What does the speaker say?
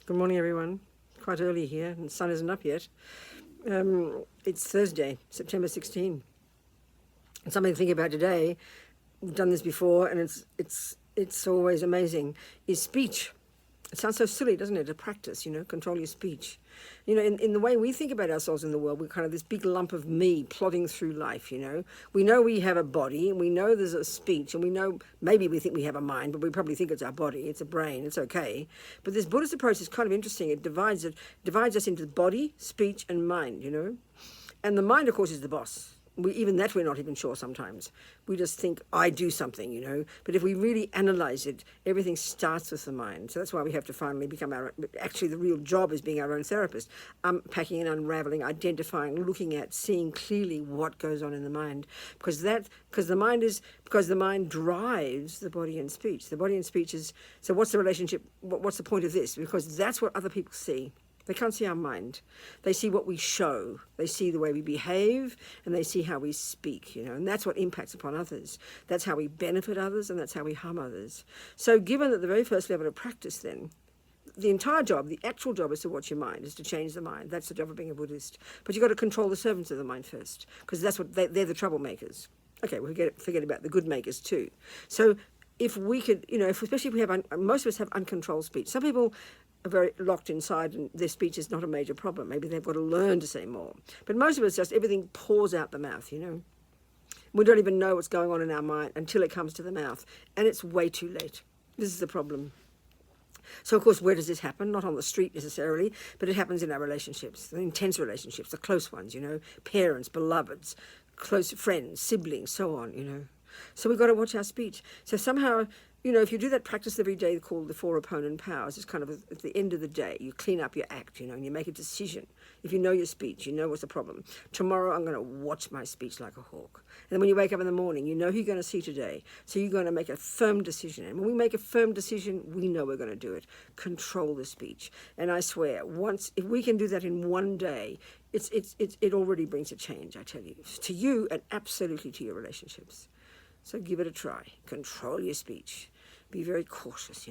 Good morning, everyone. Quite early here, and the sun isn't up yet. It's Thursday, September 16. And something to think about today. We've done this before, and it's always amazing. Is speech. It sounds so silly, doesn't it? To practice, control your speech. In the way we think about ourselves in the world, we're kind of this big lump of me plodding through life, We know we have a body, and we know there's a speech, and we know maybe we think we have a mind, but we probably think it's our body, it's a brain, it's okay. But this Buddhist approach is kind of interesting. It divides us into body, speech, and mind, And the mind, of course, is the boss. Even that we're not even sure sometimes. We just think, I do something, But if we really analyze it, everything starts with the mind. So that's why we have to finally become actually the real job is being our own therapist. Unpacking and unraveling, identifying, looking at, seeing clearly what goes on in the mind. Because the mind drives the body and speech. The body and speech is, so what's the relationship, what's the point of this? Because that's what other people see. They can't see our mind. They see what we show. They see the way we behave, and they see how we speak, and that's what impacts upon others. That's how we benefit others, and that's how we harm others. So given that the very first level of practice then, the entire job, the actual job is to watch your mind, is to change the mind. That's the job of being a Buddhist. But you've got to control the servants of the mind first, because that's what they're the troublemakers. Okay, we'll forget about the good makers too. So if we could, especially if we have, most of us have uncontrolled speech. Some people are very locked inside and their speech is not a major problem. Maybe they've got to learn to say more. But most of us just, everything pours out the mouth, We don't even know what's going on in our mind until it comes to the mouth. And it's way too late. This is the problem. So, of course, where does this happen? Not on the street necessarily, but it happens in our relationships, the intense relationships, the close ones, parents, beloveds, close friends, siblings, so on, So we've got to watch our speech. So somehow, if you do that practice every day called the four opponent powers, it's kind of at the end of the day, you clean up your act, and you make a decision. If you know your speech, you know what's the problem. Tomorrow I'm going to watch my speech like a hawk. And then when you wake up in the morning, you know who you're going to see today. So you're going to make a firm decision. And when we make a firm decision, we know we're going to do it. Control the speech. And I swear, if we can do that in one day, it already brings a change, I tell you. To you and absolutely to your relationships. So give it a try. Control your speech. Be very cautious,